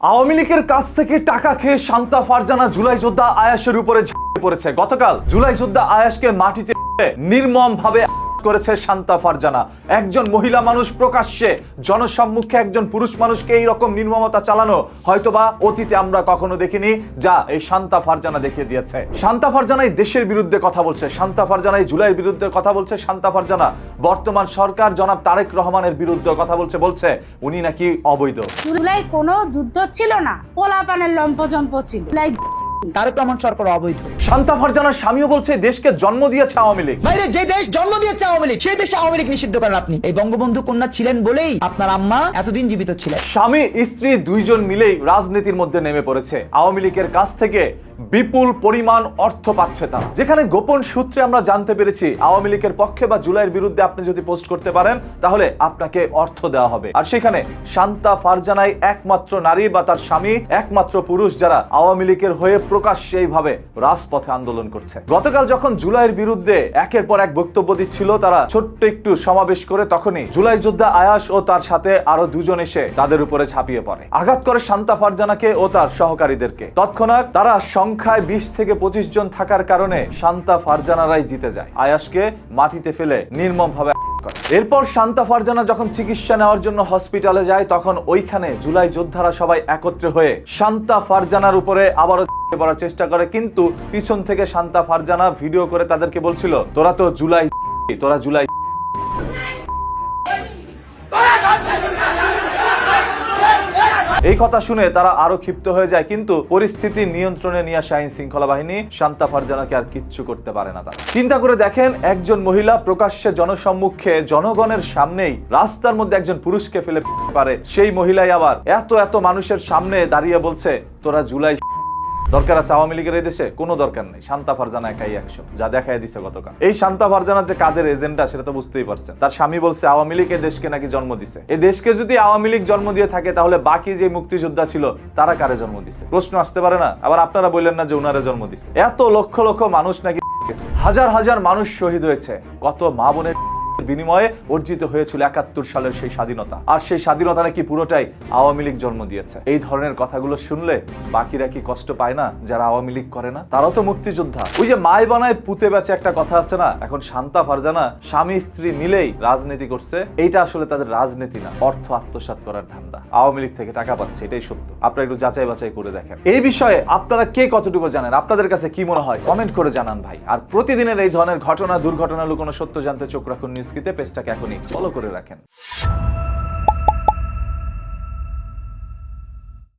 আওয়ামী লীগের কাছ থেকে টাকা খেয়ে শান্তা ফারজানা জুলাই যোদ্ধা আয়াসের উপরে ঝাঁপিয়ে পড়েছে। গতকাল জুলাই যোদ্ধা আয়াসকে মাটিতে নির্মম ভাবে করেছে শান্তা ফারজানা। একজন মহিলা মানুষ প্রকাশ্যে জনসম্মুখে একজন পুরুষ মানুষকে এইরকম নির্মমতা চালানো হয়তোবা অতীতে আমরা কখনো দেখিনি, যা এই শান্তা ফারজানা দেখিয়ে দিয়েছে। শান্তা ফারজানাই দেশের বিরুদ্ধে কথা বলছে, শান্তা ফারজানাই জুলাইয়ের বিরুদ্ধে কথা বলছে, শান্তা ফারজানা বর্তমান সরকার জনাব তারেক রহমানের বিরুদ্ধে কথা বলছে উনি নাকি অবৈধ। জুলাই কোনো যুদ্ধ ছিল না, পোলাপানের লম্পজম্প ছিল। তারেক রহমান সরকার অবৈধ। শান্তা ফারজানার স্বামীও বলছে দেশকে জন্ম দিয়েছে আওয়ামী লীগ। বাইরে যে দেশ জন্ম দিয়েছে আওয়ামী লীগ, সেই দেশে আওয়ামী লীগ নিষিদ্ধ করেন আপনি। এই বঙ্গবন্ধু কন্যা ছিলেন বলেই আপনার আম্মা এতদিন জীবিত ছিলেন। স্বামী স্ত্রী দুইজন মিলেই রাজনীতির মধ্যে নেমে পড়েছে। আওয়ামী লীগের কাছ থেকে বিপুল পরিমাণ অর্থ পাচ্ছে তারা। যেখানে গোপন সূত্রে আমরা জানতে পেরেছি আওয়ামী লীগের পক্ষে বা জুলাইয়ের বিরুদ্ধে আপনি যদি পোস্ট করতে পারেন তাহলে আপনাকে অর্থ দেওয়া হবে। আর সেখানে শান্তা ফারজানাই একমাত্র নারী বা তার স্বামী একমাত্র পুরুষ যারা আওয়ামী লীগের হয়ে প্রকাশ্যে এইভাবে রাজপথে আন্দোলন করছে। গতকাল যখন জুলাইয়ের বিরুদ্ধে একের পর এক বক্তব্য দিচ্ছিল তারা ছোট্ট একটু সমাবেশ করে, তখনই জুলাই যোদ্ধা আয়াস ও তার সাথে আরো দুজন এসে তাদের উপরে ঝাঁপিয়ে পড়ে, আঘাত করে শান্তা ফারজানাকে ও তার সহকারীদেরকে। তৎক্ষণাৎ তারা সংখ্যায় 20 থেকে 25 জন থাকার কারণে শান্তা ফারজানারাই জিতে যায়, আয়াসকে মাটিতে ফেলে নির্মম ভাবে। এরপর শান্তা ফারজানা যখন চিকিৎসা নেওয়ার জন্য হসপিটালে যায় তখন ওইখানে জুলাই যোদ্ধারা সবাই একত্রে হয়ে শান্তা ফারজানার উপরে আবারও পড়ার চেষ্টা করে, কিন্তু পিছন থেকে শান্তা ফারজানা ভিডিও করে তাদেরকে বলছিল তোরা জুলাই। এই কথা শুনে তারা আরো ক্ষিপ্ত হয়ে যায়, কিন্তু পরিস্থিতি নিয়ন্ত্রণে নিয়ে আসে আইন শৃঙ্খলা বাহিনী। শান্তা ফারজানাকে আর কিচ্ছু করতে পারে না তারা। চিন্তা করে দেখেন, একজন মহিলা প্রকাশ্যে জনসম্মুখে জনগণের সামনেই রাস্তার মধ্যে একজন পুরুষকে ফেলে পারে, সেই মহিলাই আবার এত মানুষের সামনে দাঁড়িয়ে বলছে তোরা জুলাই। দরকার আছে আওয়ামী লীগের এই দেশে? কোনো দরকার নেই। শান্তা ফারজানা একাই 100, যা দেখায় দিছে গতকাল। এই শান্তা ফারজানা যে কাদের এজেন্ডা সেটা তো বুঝতেই পারছেন। তার স্বামী বলছে আওয়ামী লীগ এই দেশকে নাকি জন্ম দিছে। এই দেশকে যদি আওয়ামী লীগ জন্ম দিয়ে থাকে তাহলে বাকি যে মুক্তিযোদ্ধা ছিল তারা কারে জন্ম দিছে? প্রশ্ন আসতে পারে না? আবার আপনারা বললেন না যে উনারে জন্ম দিছে। এত লক্ষ লক্ষ মানুষ নাকি, হাজার হাজার মানুষ শহীদ হয়েছে, কত মা বোনের বিনিময়ে অর্জিত হয়েছিল 71 সালের সেই স্বাধীনতা। আর সেই স্বাধীনতা নাকি পুরোটাই আওয়ামী লীগ জন্ম দিয়েছে। এই ধরনের কথাগুলো শুনলে বাকিরা কি কষ্ট পায় না যারা আওয়ামী লীগ করে না? তারাও তো মুক্তিযোদ্ধা। ওই যে মায় বানায় পুঁতে বেচে একটা কথা আছে না, এখন শান্তা ফারজানা স্বামী স্ত্রী মিলেই রাজনীতি করছে। এইটা আসলে তাদের রাজনীতি না, অর্থ আত্মসাৎ করার ধান্দা। আওয়ামী লীগ থেকে টাকা পাচ্ছে, এটাই সত্য। আপনারা একটু যাচাই বাছাই করে দেখেন। এই বিষয়ে আপনারা কে কতটুকু জানেন, আপনাদের কাছে কি মনে হয় কমেন্ট করে জানান ভাই। আর প্রতিদিনের এই ধরনের ঘটনা দুর্ঘটনা লুকোনো সত্য জানতে চোখ রাখুন নিউজ কিতে। পেজটাকে এখনই ফলো করে রাখেন।